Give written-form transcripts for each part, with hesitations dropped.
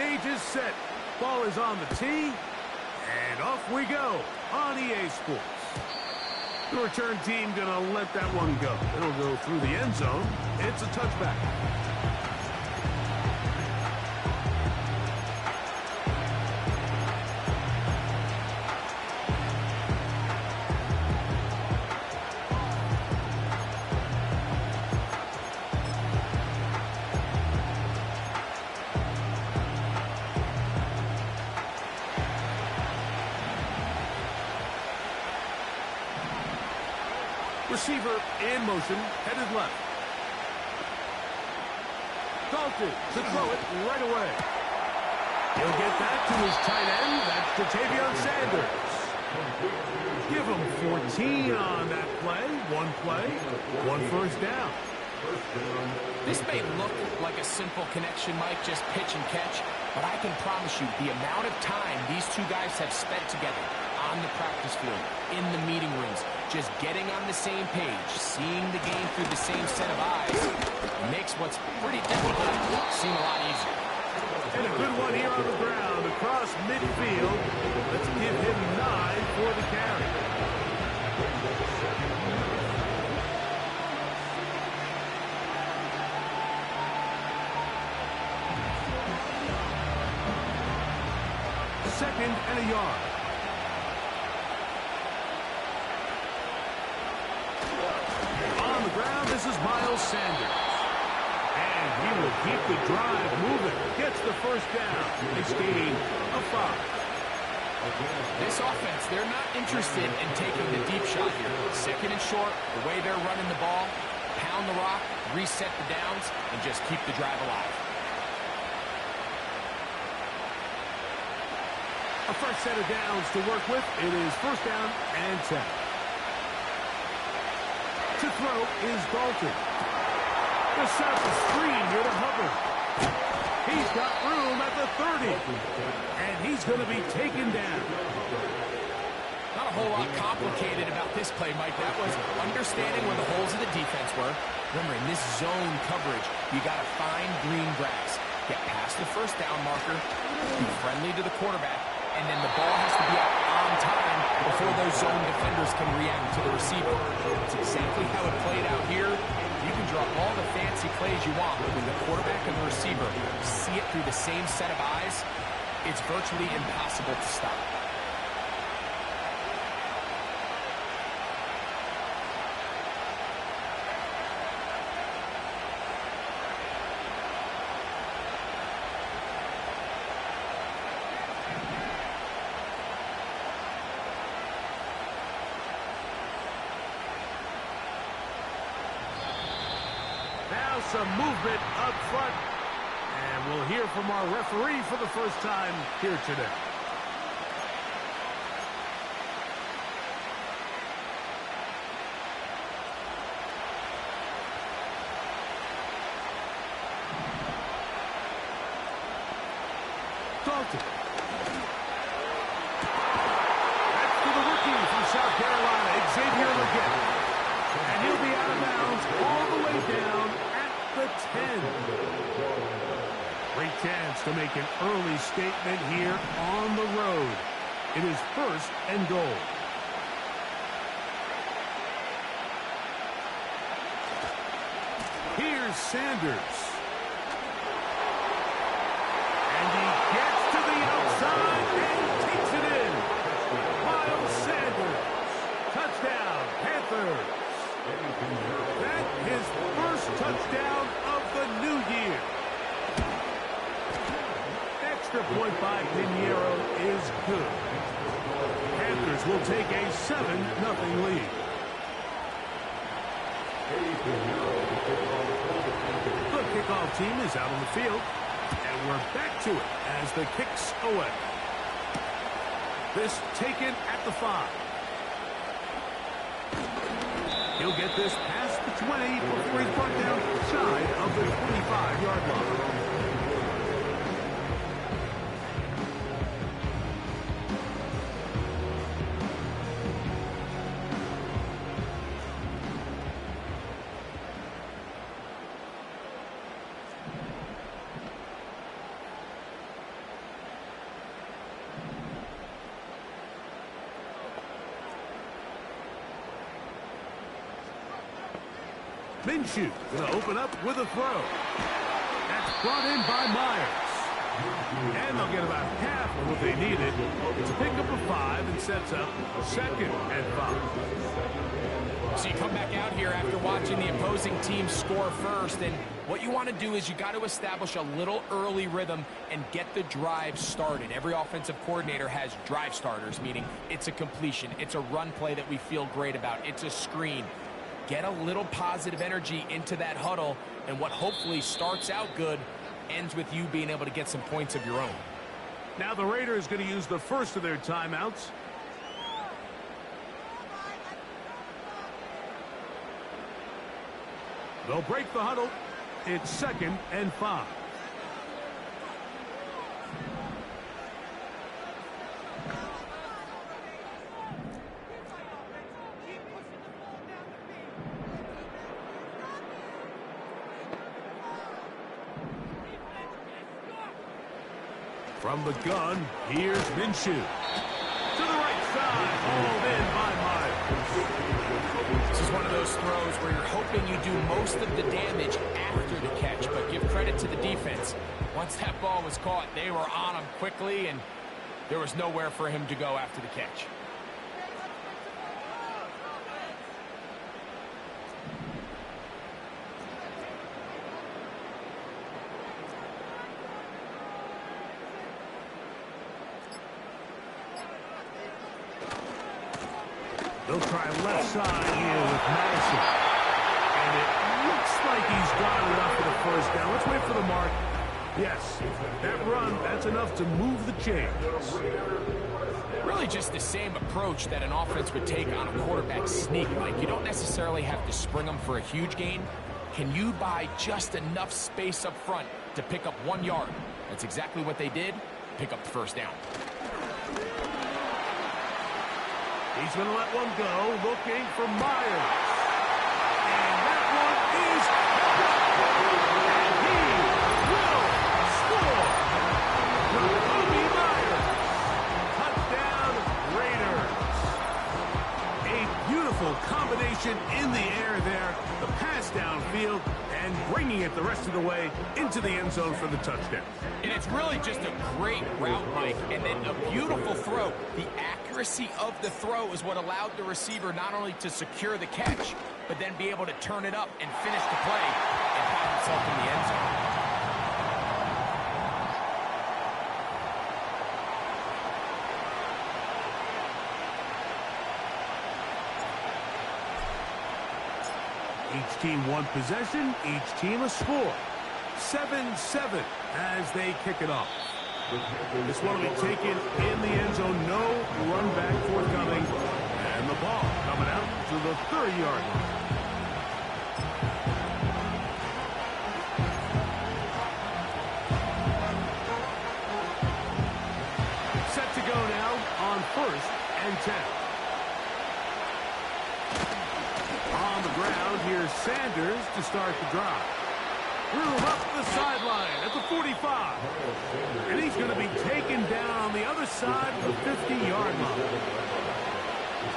stage is set. Ball is on the tee, and off we go on EA Sports. The return team gonna let that one go. It'll go through the end zone. It's a touchback. Receiver in motion, headed left. Dalton to throw it right away. He'll get that to his tight end. That's Ja'Tavion Sanders. Give him 14 on that play. One first down. This may look like a simple connection, Mike, just pitch and catch, but I can promise you the amount of time these two guys have spent together on the practice field, in the meeting rooms, just getting on the same page, seeing the game through the same set of eyes, makes what's pretty difficult seem a lot easier. And a good one here on the ground across midfield. Let's give him 9 for the carry. Second and a yard. On the ground, this is Miles Sanders. And he will keep the drive moving. Gets the first down. It's gain of 5. This offense, they're not interested in taking the deep shot here. Second and short, the way they're running the ball, pound the rock, reset the downs, and just keep the drive alive. A fresh set of downs to work with. It is first down and 10. To throw is Dalton. The set the screen here to Hubbard. He's got room at the 30. And he's going to be taken down. Not a whole lot complicated about this play, Mike. That was understanding where the holes of the defense were. Remember, in this zone coverage, you got to find green grass. Get past the first down marker, be friendly to the quarterback, and then the ball has to be out on time before those zone defenders can react to the receiver. That's exactly how it played out here. You can draw all the fancy plays you want, but when the quarterback and the receiver see it through the same set of eyes, it's virtually impossible to stop. Some movement up front. And we'll hear from our referee for the first time here today. Dalton. That's to the rookie from South Carolina, Xavier Legette. And he'll be out of bounds all the way down the 10. Great chance to make an early statement here on the road. It is first and goal. Here's Sanders. And he gets to the outside and takes it in. Miles Sanders. Touchdown, Panthers. That his first touchdown of the new year. Extra point by Pinheiro is good. Panthers will take a 7-0 lead. The kickoff team is out on the field, and we're back to it as the kick's away. This taken at the 5. He'll get this past the 20 before he's brought down shy of the 25-yard line. Minshew going to open up with a throw. That's brought in by Myers. And they'll get about half of what they needed. It's a pickup of 5 and sets up 2nd and 5. So you come back out here after watching the opposing team score first, and what you want to do is you got to establish a little early rhythm and get the drive started. Every offensive coordinator has drive starters, meaning it's a completion, it's a run play that we feel great about, it's a screen. Get a little positive energy into that huddle, and what hopefully starts out good ends with you being able to get some points of your own. Now the Raiders going to use the first of their timeouts. They'll break the huddle. It's 2nd and 5. From the gun, here's Minshew. To the right side, hauled in by Myers. This is one of those throws where you're hoping you do most of the damage after the catch, but give credit to the defense. Once that ball was caught, they were on him quickly, and there was nowhere for him to go after the catch. They'll try left side here with Madison. And it looks like he's got enough for the first down. Let's wait for the mark. Yes, that run, that's enough to move the chains. Really just the same approach that an offense would take on a quarterback sneak. Like, you don't necessarily have to spring them for a huge gain. Can you buy just enough space up front to pick up 1 yard? That's exactly what they did. Pick up the first down. He's going to let one go, looking for Myers. And that one is and he will score. Jacoby Myers. Touchdown, Raiders. A beautiful combination in the air there. The pass downfield and bringing it the rest of the way into the end zone for the touchdown. And it's really just a great route, Mike, and then a beautiful throw. The accuracy of the throw is what allowed the receiver not only to secure the catch, but then be able to turn it up and finish the play and find himself in the end zone. Each team one possession, each team a score. 7-7 as they kick it off. This one will be taken in the end zone. No run back forthcoming. And the ball coming out to the 30-yard line. Set to go now on 1st and 10. On the ground, here's Sanders to start the drive. Through up the sideline at the 45. And he's going to be taken down on the other side of the 50-yard line.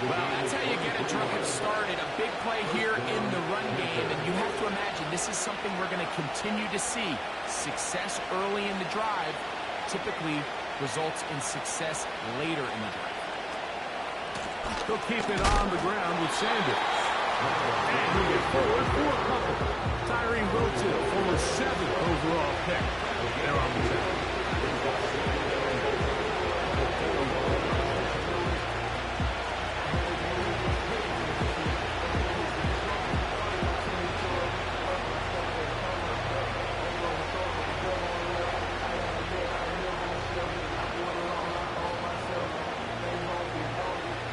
Well, that's how you get a drive started. A big play here in the run game. And you have to imagine this is something we're going to continue to see. Success early in the drive typically results in success later in the drive. They'll keep it on the ground with Sanders. And he'll get forward for a couple. Tyree Wilton, former 7th overall pick. They're on the 10.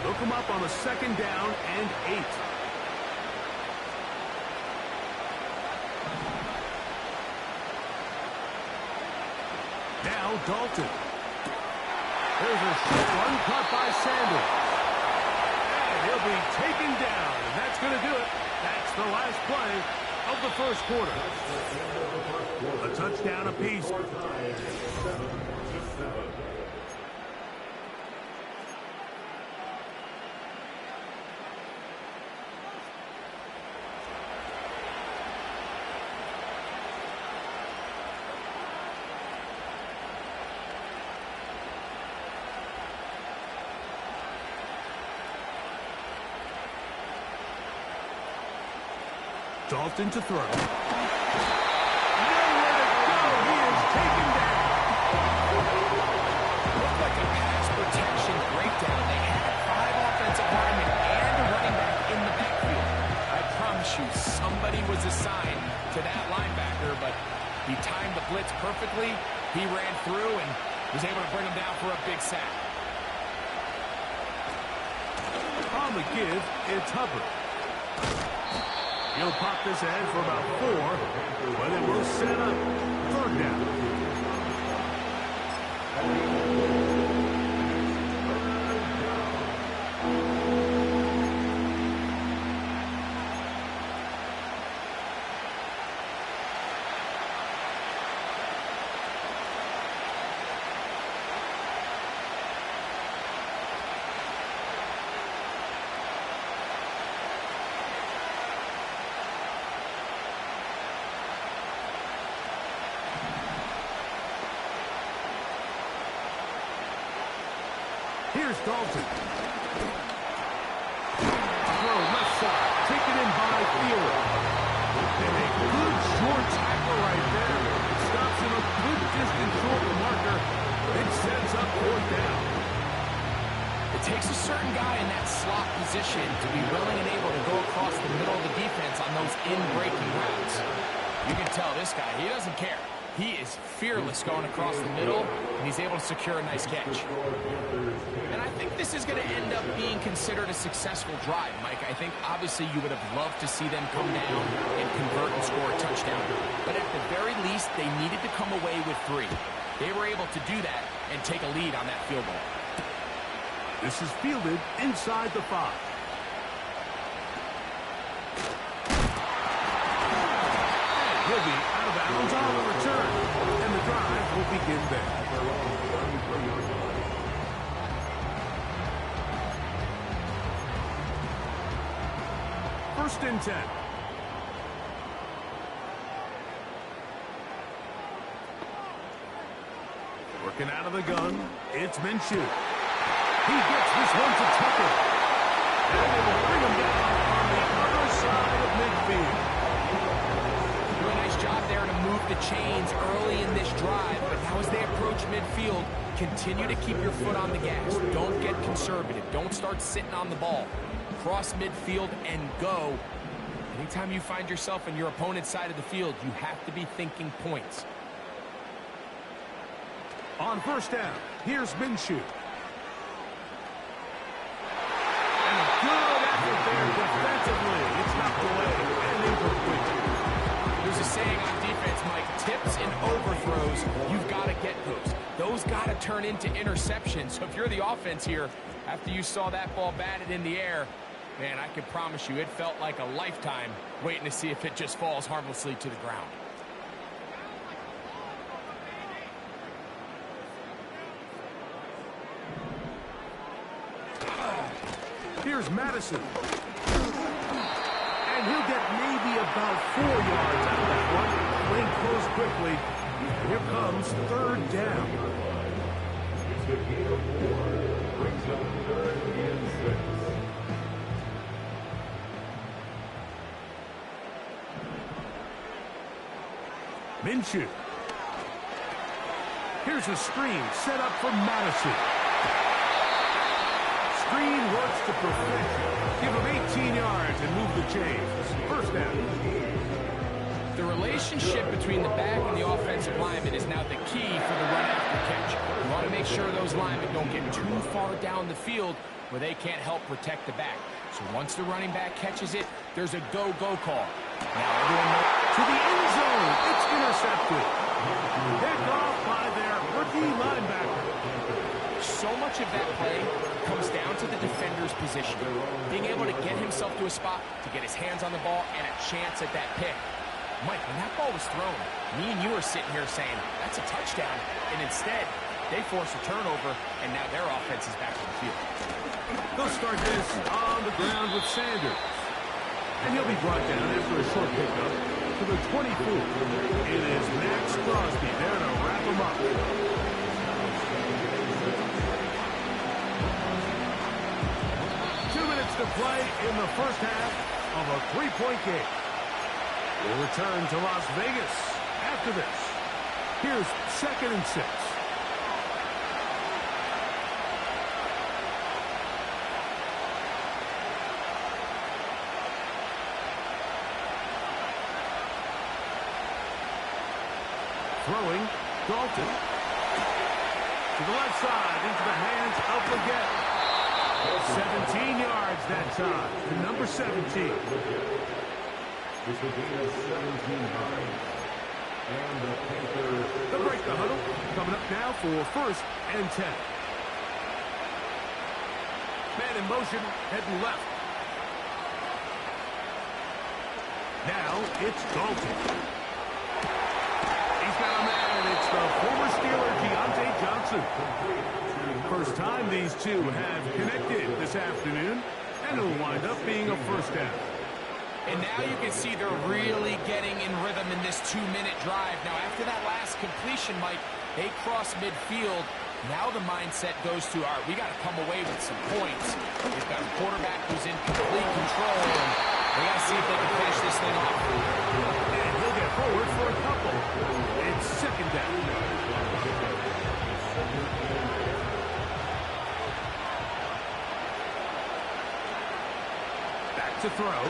They'll come up on a 2nd down and 8. Now Dalton. There's a short one caught by Sanders. And he'll be taken down. And that's going to do it. That's the last play of the first quarter. A touchdown apiece. Dalton to throw. Nowhere to go. He is taken down. Looked like a pass protection breakdown. They had 5 offensive linemen and a running back in the backfield. I promise you, somebody was assigned to that linebacker, but he timed the blitz perfectly. He ran through and was able to bring him down for a big sack. On the give, it's Hubbard. He'll pop this in for about 4, but it will set up 3rd down. Here's Dalton. Throw left side. Taken in by Fielder. And a good short tackle right there. Stops him a good distance short of the marker. It sets up 4th down. It takes a certain guy in that slot position to be willing and able to go across the middle of the defense on those in-breaking routes. You can tell this guy, he doesn't care. He is fearless going across the middle, and he's able to secure a nice catch. And I think this is going to end up being considered a successful drive, Mike. I think, obviously, you would have loved to see them come down and convert and score a touchdown. But at the very least, they needed to come away with 3. They were able to do that and take a lead on that field goal. This is fielded inside the 5. He'll be out of bounds on the return, and the drive will begin there. First and 10. Working out of the gun, it's Minshew. He gets this one to Tucker, and they will bring him down on the other side of midfield. Job there to move the chains early in this drive, but now as they approach midfield, continue to keep your foot on the gas. Don't get conservative. Don't start sitting on the ball. Cross midfield and go. Anytime you find yourself on your opponent's side of the field, you have to be thinking points. On 1st down, here's Minshew. And a good effort there defensively. It's knocked away and incomplete. There's a saying on defense, Mike, tips and overthrows, you've got to get those. Those got to turn into interceptions. So if you're the offense here, after you saw that ball batted in the air, man, I can promise you it felt like a lifetime waiting to see if it just falls harmlessly to the ground. Here's Madison. And he'll get maybe about 4 yards out of that one. Lane closed quickly. Here comes 3rd down. Minshew. Here's a screen set up for Madison. Screen works to perfection. Give him 18 yards and move the chains. 1st down. The relationship between the back and the offensive lineman is now the key for the run after catch. You want to make sure those linemen don't get too far down the field where they can't help protect the back. So once the running back catches it, there's a go-go call. Now everyone knows. To the end zone. It's intercepted. Picked off by their rookie linebacker. So much of that play comes down to the defender's position. Being able to get himself to a spot, to get his hands on the ball, and a chance at that pick. Mike, when that ball was thrown, me and you are sitting here saying, that's a touchdown. And instead, they force a turnover, and now their offense is back on the field. They'll start this on the ground with Sanders. And he'll be brought down after a short pickup to the 24. It is Max Crosby there to wrap him up. 2 minutes to play in the first half of a 3-point game. will return to Las Vegas after this. Here's 2nd and 6. Throwing, Dalton. To the left side, into the hands of Leggett. 17 yards that time, to number 17. This will be a 17 yards. And the Panthers. They'll break the huddle. Coming up now for 1st and 10. Man in motion, heading left. Now it's Dalton. He's got a man. It's the former Steeler, Deontay Johnson. First time these two have connected this afternoon, and it'll wind up being a 1st down. And now you can see they're really getting in rhythm in this 2-minute drive. Now, after that last completion, Mike, they cross midfield. Now the mindset goes to, all right, we got to come away with some points. They've got a quarterback who's in complete control, and they got to see if they can finish this thing off. And he'll get forward for a couple. It's 2nd down. Back to throw.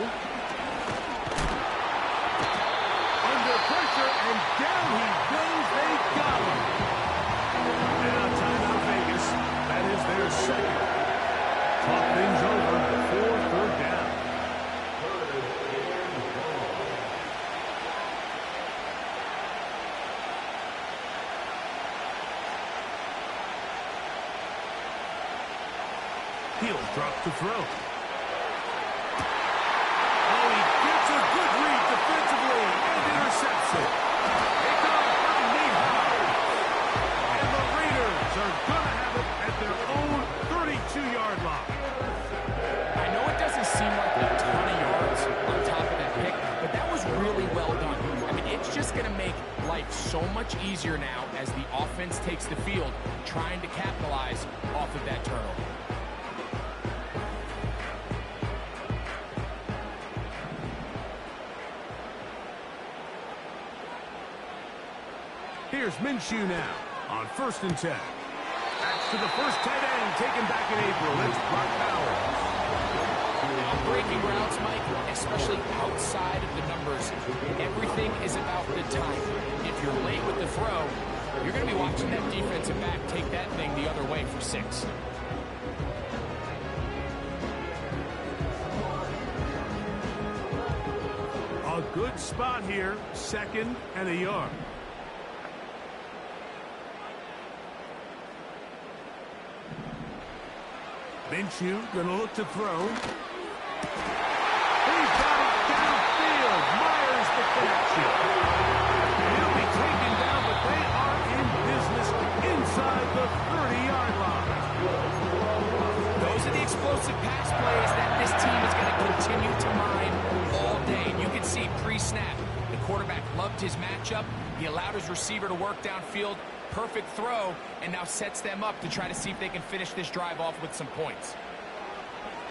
Under pressure, and down he goes. They got him. Now timeout Vegas. That is their 2nd. Talk things over before 3rd down. He'll drop to throw. Oh, he gets a good read defensively and intercepts it. They got it from Nehal. And the Raiders are going to have it at their own 32-yard line. I know it doesn't seem like a ton of yards on top of that pick, but that was really well done. I mean, it's just going to make life so much easier now as the offense takes the field, trying to capitalize off of that turnover. Here's Minshew now on 1st and 10. That's to the first tight end taken back in April. It's Brock Bowers. Now, breaking routes, Mike, especially outside of the numbers, everything is about the time. If you're late with the throw, you're going to be watching that defensive back take that thing the other way for 6. A good spot here, 2nd and a yard. Minshew gonna look to throw. He's got it downfield. Myers the connection. He'll be taken down, but they are in business inside the 30-yard line. Those are the explosive pass plays that this team is going to continue to mine all day. And you can see pre-snap, the quarterback loved his matchup. He allowed his receiver to work downfield. Perfect throw, and now sets them up to try to see if they can finish this drive off with some points.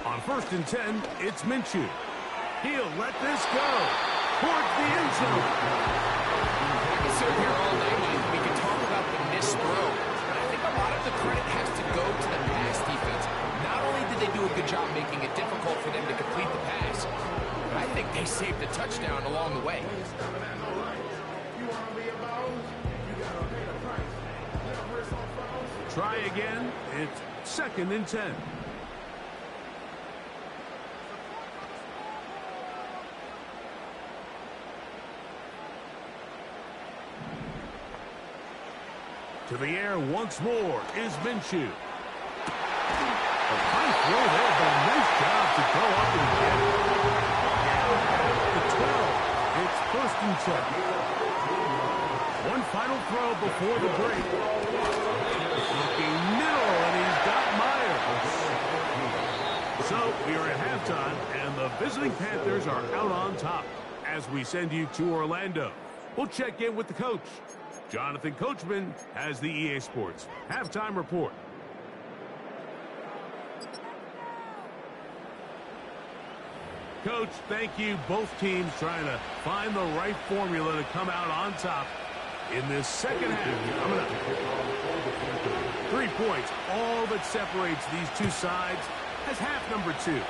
On 1st and 10, it's Minshew. He'll let this go towards the end zone. I can sit here all day, Mike. We can talk about the missed throw, but I think a lot of the credit has to go to the pass defense. Not only did they do a good job making it difficult for them to complete the pass, but I think they saved a touchdown along the way. Try again. It's 2nd and 10. To the air once more is Minshew. A high throw there, but a nice job to go up and get it. The 12. It's 1st and 10. One final throw before the break. Looking middle, and he's got Myers. So we are at halftime, and the visiting Panthers are out on top. As we send you to Orlando, we'll check in with the coach. Jonathan Coachman has the EA Sports halftime report. Coach, thank you. Both teams trying to find the right formula to come out on top in this second half. Coming up. 3 points, all that separates these two sides as half number 2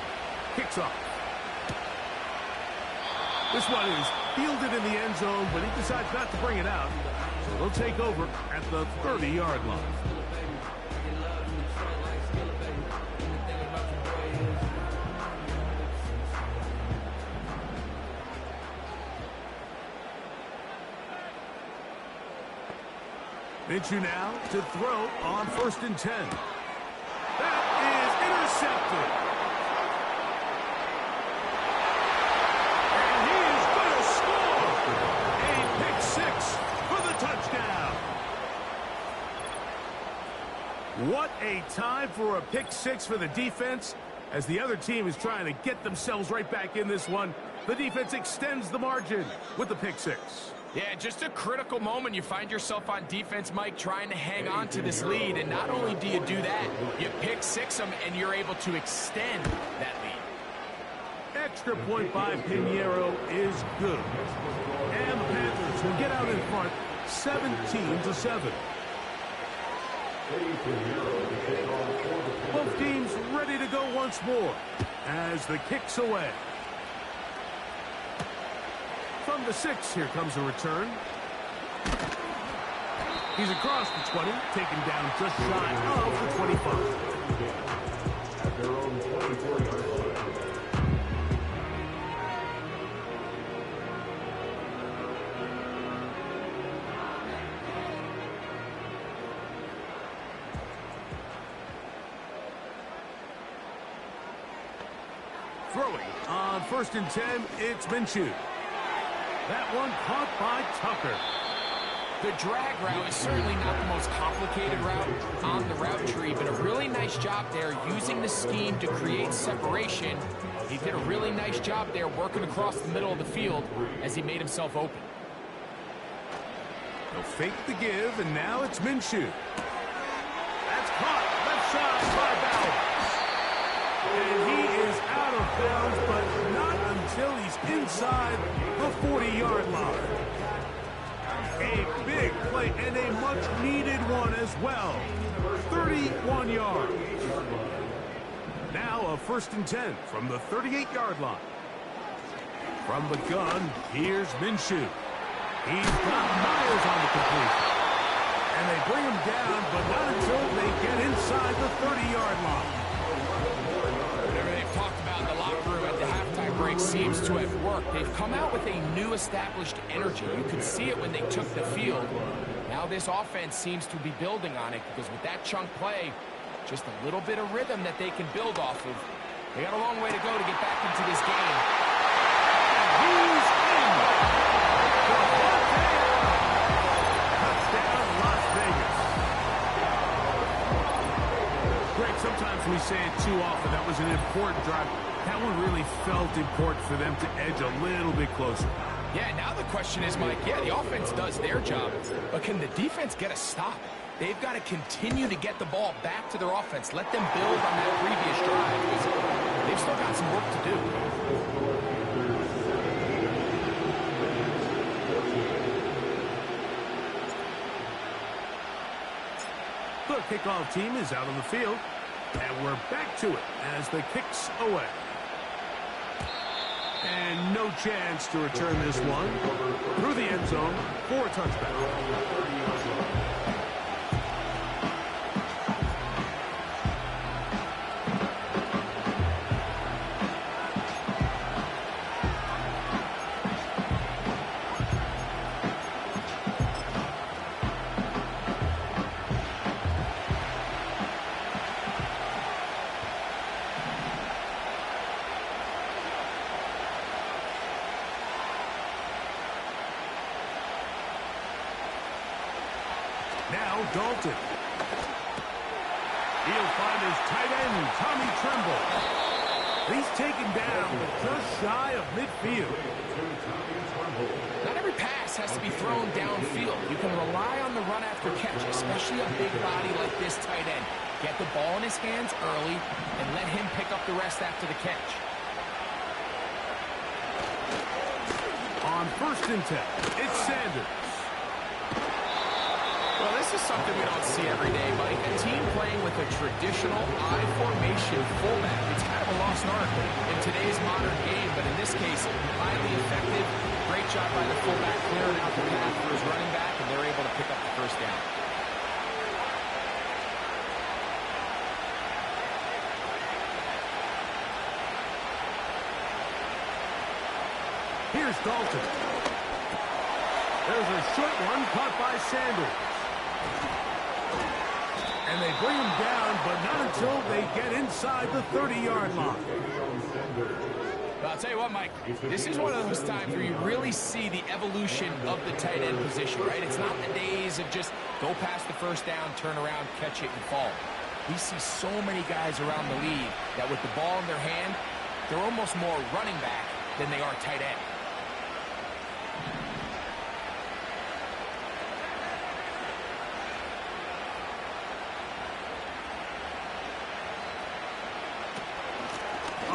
kicks off. This one is fielded in the end zone, but he decides not to bring it out. So they'll take over at the 30-yard line. Minshew now to throw on 1st and 10. That is intercepted. And he is going to score. A pick 6 for the touchdown. What a time for a pick 6 for the defense. As the other team is trying to get themselves right back in this one, the defense extends the margin with the pick 6. Yeah, just a critical moment. You find yourself on defense, Mike, trying to hang on to this lead. And not only do you do that, you pick 6 them, and you're able to extend that lead. Extra point by Pinheiro is good. And the Panthers will get out in front 17-7. Both teams ready to go once more as the kick's away. From the 6, here comes a return. He's across the 20, taken down just shy of the 25. At their own 24-yard line. Throwing on 1st and 10, it's Minshew. That one caught by Tucker. The drag route is certainly not the most complicated route on the route tree, but a really nice job there using the scheme to create separation. He did a really nice job there working across the middle of the field as he made himself open. They'll fake the give, and now it's Minshew. That's caught left side by Bauer. And he is out of bounds, but not until he's inside the 40-yard line. A big play and a much-needed one as well. 31 yards. Now a 1st and 10 from the 38-yard line. From the gun, here's Minshew. He's got Myers on the completion. And they bring him down, but not until they get inside the 30-yard line. Whatever they've talked about in the locker room at the halftime break seems to have worked. They've come out with a new established energy. You could see it when they took the field. Now this offense seems to be building on it because with that chunk play, just a little bit of rhythm that they can build off of. They got a long way to go to get back into this game. He's in. Touchdown, Las Vegas. Greg, sometimes we say it too often. That was an important drive. That one really felt important for them to edge a little bit closer. Yeah, now the question is, Mike, yeah, the offense does their job, but can the defense get a stop? They've got to continue to get the ball back to their offense. Let them build on that previous drive because they've still got some work to do. The kickoff team is out on the field, and we're back to it as the kick's away. And no chance to return this one through the end zone for a touchback. Now Dalton. He'll find his tight end, Tommy Tremble. He's taken down just shy of midfield. Not every pass has to be thrown downfield. You can rely on the run after catch, especially a big body like this tight end. Get the ball in his hands early and let him pick up the rest after the catch. on 1st and 10. It's Sanders. Well, this is something we don't see every day, Mike. A team playing with a traditional I formation fullback. It's kind of a lost art in today's modern game, but in this case, highly effective. Great job by the fullback clearing out the path for his running back, and they're able to pick up the 1st down. Here's Dalton. There's a short one caught by Sanders. And they bring him down, but not until they get inside the 30-yard line. Well, I'll tell you what, Mike, this is one of those times where you really see the evolution of the tight end position, right? It's not the days of just go past the 1st down, turn around, catch it, and fall. We see so many guys around the league that with the ball in their hand, they're almost more running back than they are tight end.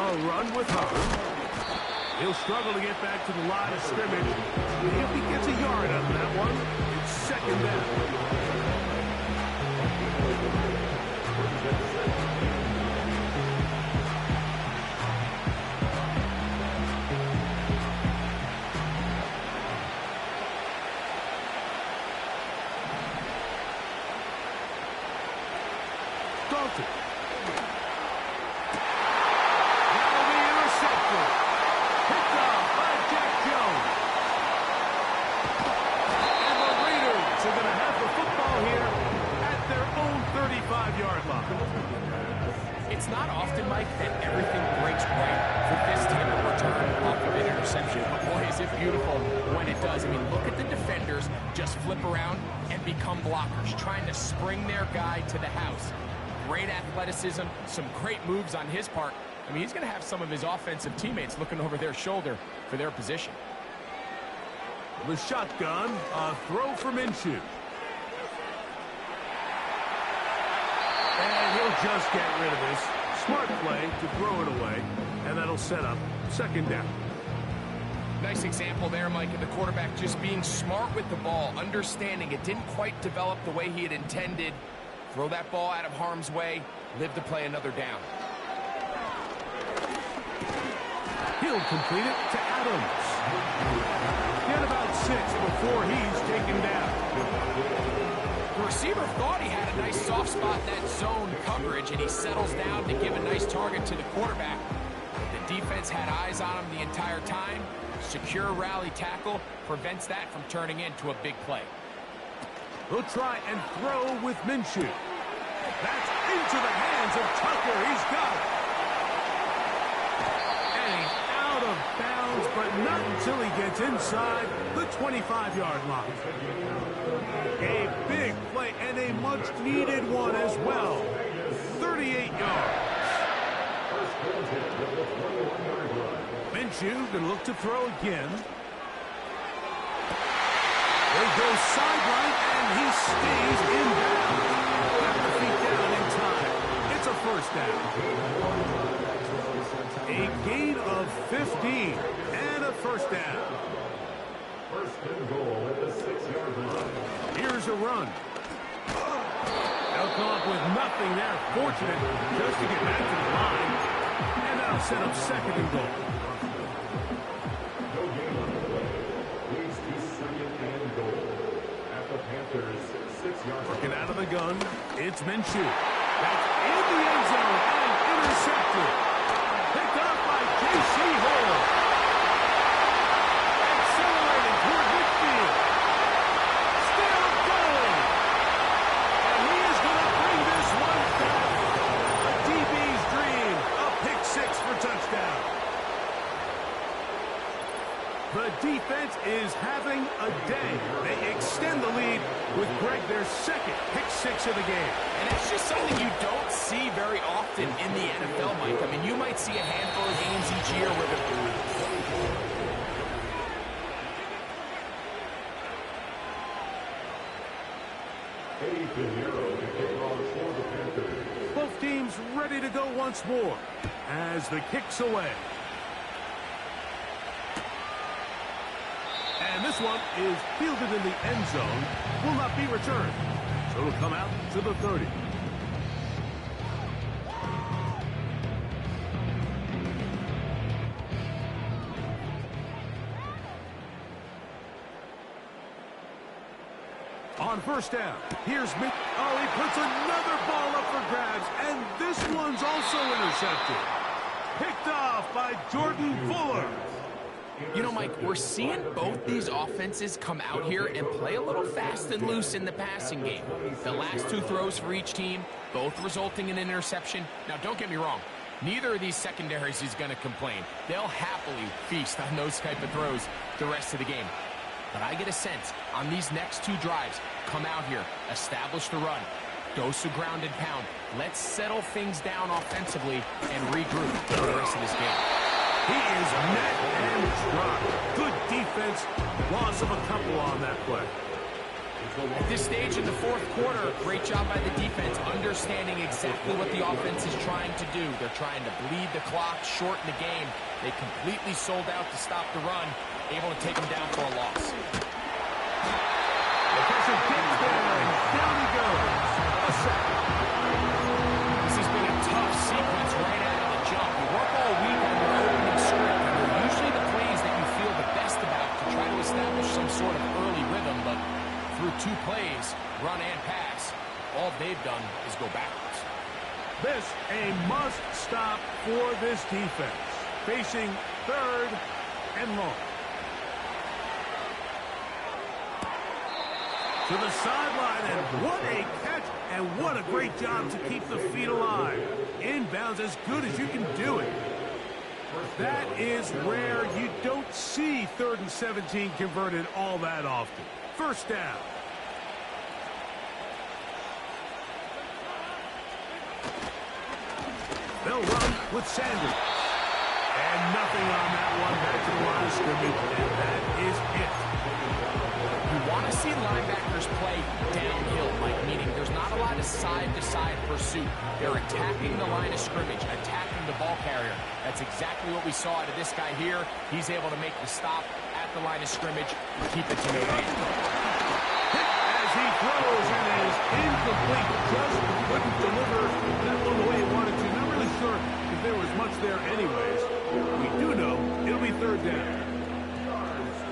A run with her. He'll struggle to get back to the line of scrimmage. If he gets a yard on that one, it's 2nd down. Dalton. It's not often, Mike, that everything breaks right for this type of return off of an interception. But boy, is it beautiful when it does. I mean, look at the defenders just flip around and become blockers, trying to spring their guy to the house. Great athleticism, some great moves on his part. I mean, he's going to have some of his offensive teammates looking over their shoulder for their position. The shotgun, a throw for Minshew. And he'll just get rid of this. Smart play to throw it away, and that'll set up 2nd down. Nice example there, Mike, of the quarterback just being smart with the ball, understanding it didn't quite develop the way he had intended. Throw that ball out of harm's way, live to play another down. He'll complete it to Adams. Get about 6 before he's taken down. The receiver thought he had a nice soft spot in that zone coverage, and he settles down to give a nice target to the quarterback. The defense had eyes on him the entire time. Secure rally tackle prevents that from turning into a big play. He'll try and throw with Minshew. That's into the hands of Tucker. He's got it. And he's out of bounds, but not until he gets inside the 25-yard line. A big play and a much-needed one as well. 38 yards. Minshew going to look to throw again. They go sideline, and he stays in bounds. Got the feet down in time. It's a 1st down. A gain of 15 and a 1st down. 1st and goal at the 6-yard line. Here's a run. They'll come up with nothing there. Fortunate just to get back to the line. And that'll set up 2nd and goal. No gain on the play. Leads to 2nd and goal at the Panthers' 6-yard line. Working out of the gun, it's Minshew. That's in the end zone and intercepted. Picked up by J.C. Horn. Accelerating toward midfield. Still going. And he is going to bring this one back. A DB's dream. A pick 6 for touchdown. The defense is having a day. They extend the lead with Greg, their 2nd pick 6 of the game. And it's just something you don't see very often in the NFL, Mike. I mean, you might see a handful of games each year where both teams ready to go once more as the kick's away. And this one is fielded in the end zone. Will not be returned. So it'll come out to the 30. On first down, here's Mick. Oh, he puts another ball up for grabs, and this one's also intercepted. Picked off by Jordan Fuller. You know, Mike, we're seeing both these offenses come out here and play a little fast and loose in the passing game. The last two throws for each team, both resulting in an interception. Now, don't get me wrong. Neither of these secondaries is going to complain. They'll happily feast on those type of throws the rest of the game. But I get a sense on these next two drives, come out here, establish the run, dose of ground and pound. Let's settle things down offensively and regroup for the rest of this game. He is met and dropped. Good defense. Loss of a couple on that play. At this stage in the fourth quarter, great job by the defense, understanding exactly what the offense is trying to do. They're trying to bleed the clock, shorten the game. They completely sold out to stop the run, able to take them down for a loss. The pressure gets there, and down he goes. A sack. This has been a tough sequence right out of the jump. You work all week on your opening script, and they're usually the plays that you feel the best about to try to establish some sort of early rhythm, but through two plays, run and pass, all they've done is go backwards. This a must stop for this defense. Facing third and long. To the sideline, and what a catch, and what a great job to keep the feet alive. Inbounds as good as you can do it. That is rare. You don't see 3rd and 17 converted all that often. First down. They'll run with Sanders. And nothing on that one. Back to the line of scrimmage, and that is it. You want to see linebackers play downhill, Mike, meaning there's not a lot of side-to-side pursuit. They're attacking the line of scrimmage, attacking the ball carrier. That's exactly what we saw out of this guy here. He's able to make the stop at the line of scrimmage and keep it to no gain. As he throws, and it is incomplete. Just couldn't deliver that one the way he wanted to. Not really sure if there was much there anyways. We do know it'll be 3rd down.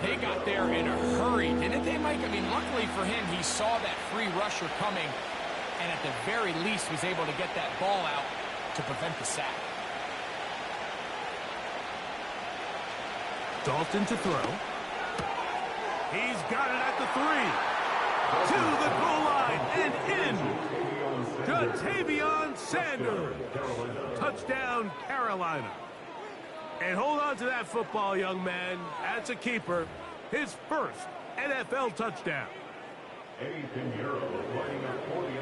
They got there in a hurry, didn't they, Mike? I mean, luckily for him, he saw that free rusher coming, and at the very least was able to get that ball out to prevent the sack. Dalton to throw. He's got it at the 3. To the goal line and in. Jatavion Sanders. Touchdown, Carolina. And hold on to that football, young man. That's a keeper. His first NFL touchdown.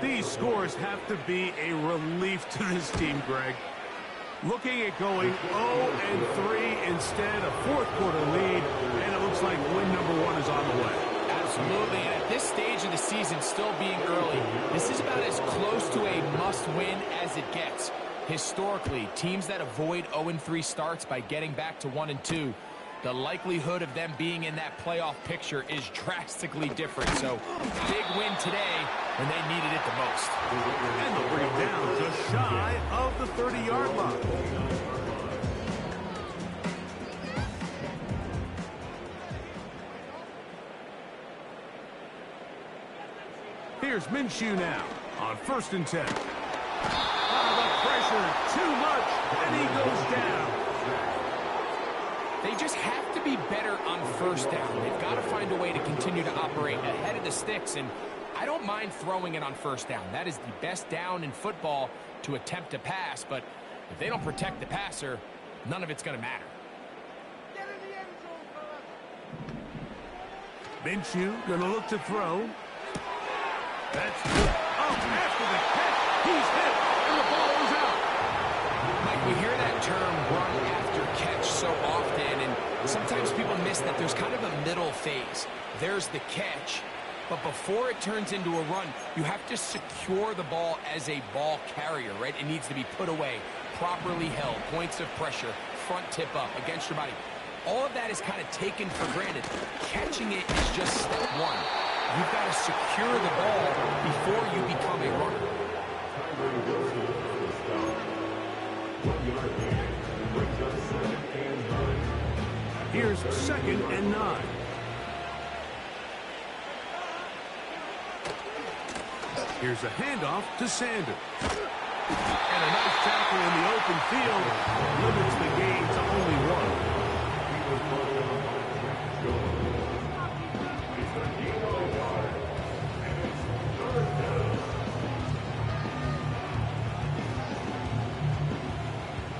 These scores have to be a relief to this team, Greg. Looking at going 0-3 instead, a fourth quarter lead, and it looks like win number 1 is on the way. Absolutely, and at this stage of the season, still being early, this is about as close to a must-win as it gets. Historically, teams that avoid 0-3 starts by getting back to 1-2, the likelihood of them being in that playoff picture is drastically different. So, big win today when they needed it the most. And they'll bring it down just shy of the 30-yard line. Here's Minshew now on 1st and 10. The pressure, too much, and he goes down. They just have to be better on 1st down. They've got to find a way to continue to operate ahead of the sticks, and I don't mind throwing it on 1st down. That is the best down in football to attempt to pass, but if they don't protect the passer, none of it's going to matter. Minshew going to look to throw. That's after the catch, he's hit, and the ball is out. Mike, we hear that term run after catch so often, and sometimes people miss that there's kind of a middle phase. There's the catch, but before it turns into a run, you have to secure the ball as a ball carrier, right? It needs to be put away, properly held, points of pressure, front tip up against your body. All of that is kind of taken for granted. Catching it is just step one. You've got to secure the ball before you become a runner. Here's 2nd and 9. Here's a handoff to Sanders. And a nice tackle in the open field limits the gain to only 1.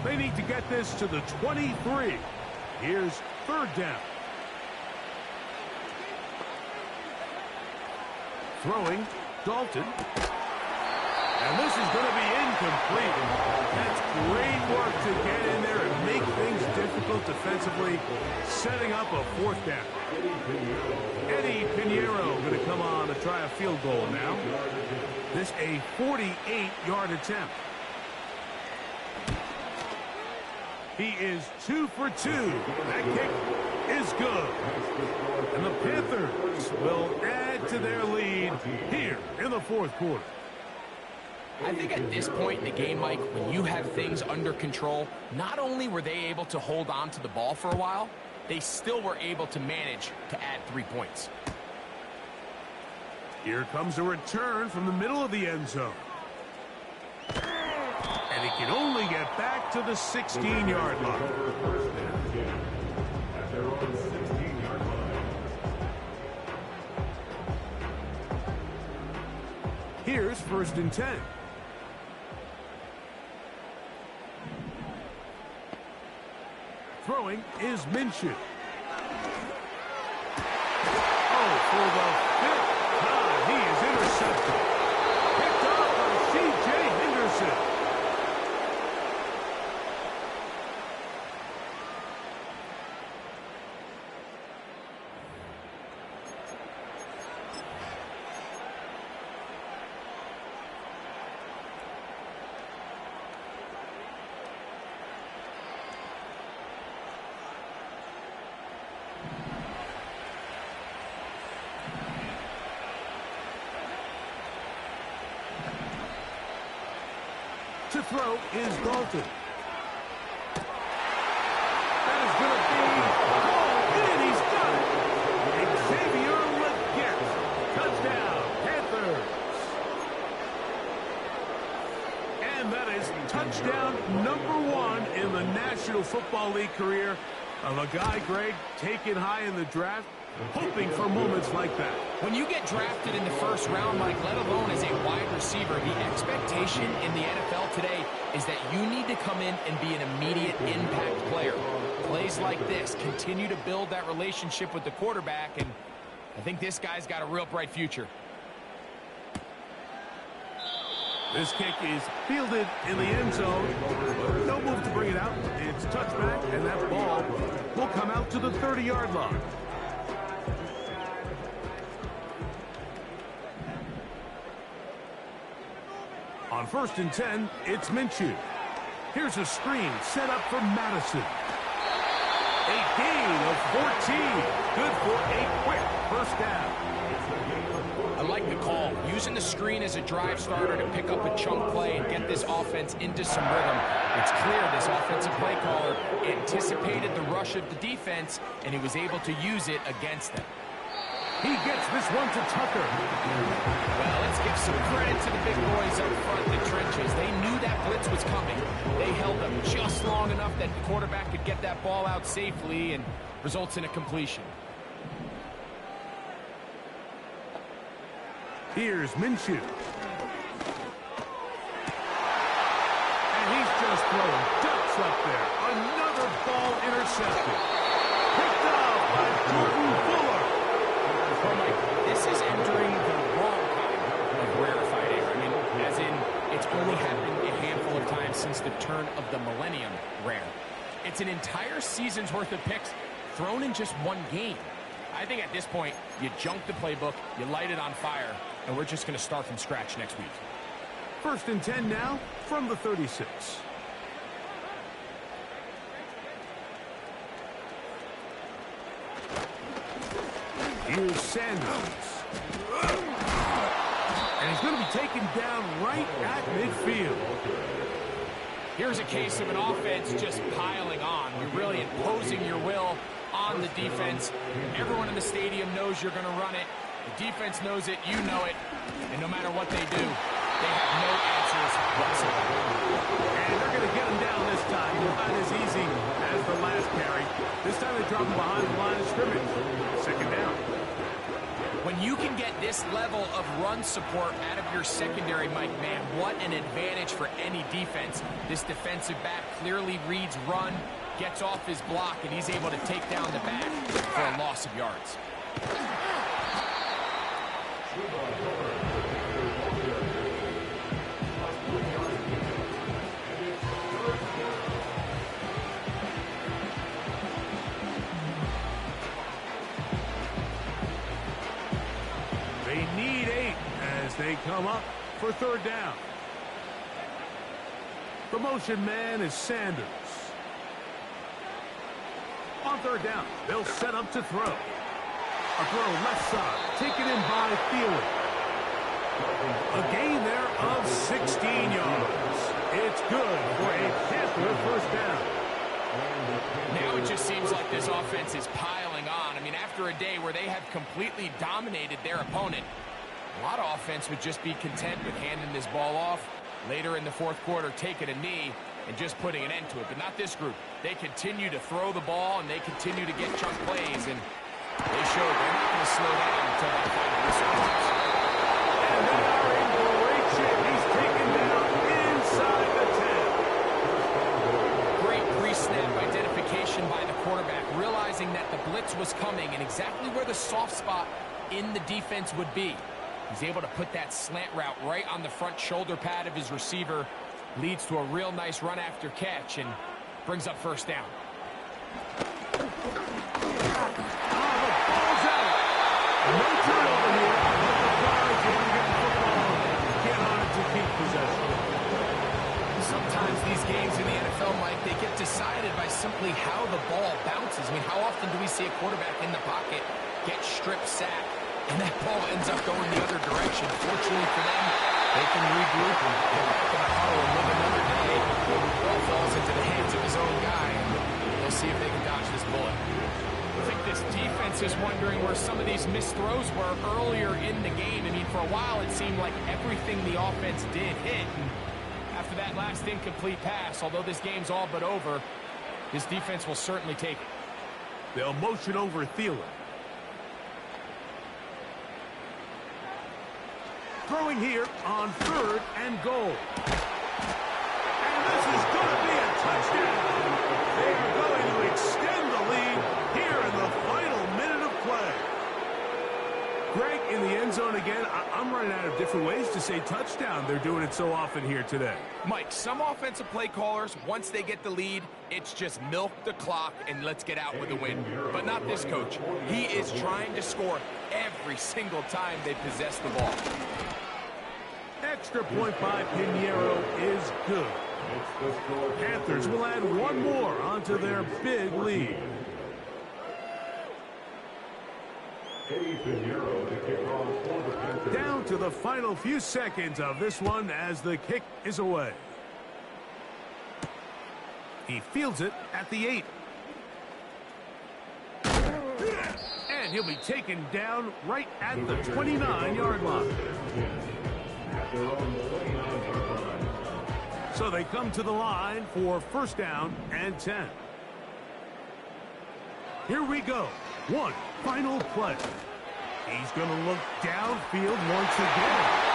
They need to get this to the 23. Here's 3rd down. Throwing, Dalton. And this is going to be incomplete. That's great work to get in there and make things difficult defensively, setting up a 4th down. Eddie Pinheiro going to come on to try a field goal now. This a 48-yard attempt. He is 2 for 2. That kick is good. And the Panthers will add to their lead here in the 4th quarter. I think at this point in the game, Mike, when you have things under control, not only were they able to hold on to the ball for a while, they still were able to manage to add 3 points. Here comes a return from the middle of the end zone. And he can only get back to the 16-yard line. Here's 1st and 10. Throwing is Minshew. Oh, for the 5th time, he is intercepted. Picked off by C.J. Henderson. To throw is Dalton. That is going to be oh, and he's got it. Xavier Legette. Touchdown, Panthers. And that is touchdown number 1 in the National Football League career of a guy, Greg, taken high in the draft, hoping for moments like that. When you get drafted in the 1st round, Mike, let alone as a wide receiver, the expectation in the NFL today is that you need to come in and be an immediate impact player. Plays like this continue to build that relationship with the quarterback, and I think this guy's got a real bright future. This kick is fielded in the end zone. No move to bring it out. It's touchback, and that ball will come out to the 30-yard line. On 1st and 10, it's Minshew. Here's a screen set up for Madison. A gain of 14. Good for a quick 1st down. I like the call. Using the screen as a drive starter to pick up a chunk play and get this offense into some rhythm. It's clear this offensive play caller anticipated the rush of the defense, and he was able to use it against them. He gets this one to Tucker. Well, let's give some credit to the big boys up front in the trenches. They knew that blitz was coming. They held them just long enough that the quarterback could get that ball out safely and results in a completion. Here's Minshew. And he's just throwing ducks up there. Another ball intercepted. Picked up by Jordan Fuller. Well, Mike, this is entering the wrong kind of rarefied air. I mean, as in, it's only happened a handful of times since the turn of the millennium rare. It's an entire season's worth of picks thrown in just one game. I think at this point, you junk the playbook, you light it on fire, and we're just going to start from scratch next week. 1st and 10 now from the 36. Here's Sanders. And he's going to be taken down right at midfield. Here's a case of an offense just piling on. You're really imposing your will on the defense. Everyone in the stadium knows you're going to run it. The defense knows it, you know it. And no matter what they do, they have no answers whatsoever. And they're going to get him down this time. Not as easy as the last carry. This time they drop him behind the line of scrimmage. Second down. When you can get this level of run support out of your secondary, Mike, man, what an advantage for any defense. This defensive back clearly reads run, gets off his block, and he's able to take down the back for a loss of yards. They need 8 as they come up for third down. The motion man is Sanders. On third down, they'll set up to throw. A throw left side, taken in by Thielen. A gain there of 16 yards. It's good for a Panther first down. Now it just seems like this offense is piling on. I mean, after a day where they have completely dominated their opponent, a lot of offense would just be content with handing this ball off. Later in the fourth quarter, taking a knee and just putting an end to it. But not this group. They continue to throw the ball, and they continue to get chunk plays. And they show they're not going to slow down until that final whistle comes. And they are in great shape. He's taken down inside the 10. Great pre-snap identification by the quarterback, realizing that the blitz was coming and exactly where the soft spot in the defense would be. He's able to put that slant route right on the front shoulder pad of his receiver. Leads to a real nice run after catch and brings up first down. Oh, the ball's out. No turnover here. But the Flyers will get the football. Get on it to keep possession. Sometimes these games in the NFL, Mike, they get decided by simply how the ball bounces. I mean, how often do we see a quarterback in the pocket get strip sacked, and that ball ends up going the other direction? Fortunately for them, they can regroup and get back in the huddle and live another day. The ball falls into the hands of his own guy, and they'll see if they can dodge this bullet. I think this defense is wondering where some of these missed throws were earlier in the game. I mean, for a while it seemed like everything the offense did hit. And after that last incomplete pass, although this game's all but over, this defense will certainly take it. They'll motion over Thielen. Throwing here on third and goal. And this is going to be a touchdown. They are going to extend the lead here in the final minute of play. Greg, in the end zone again. I'm running out of different ways to say touchdown. They're doing it so often here today. Mike, some offensive play callers, once they get the lead, it's just milk the clock and let's get out with a win. But not this coach. He is trying to score every single time they possess the ball. Extra point by Pinheiro is good. Panthers will add one more onto their big lead. Down to the final few seconds of this one as the kick is away. He fields it at the 8. And he'll be taken down right at the 29-yard line. So they come to the line for first down and 10. Here we go. One final play. He's going to look downfield once again.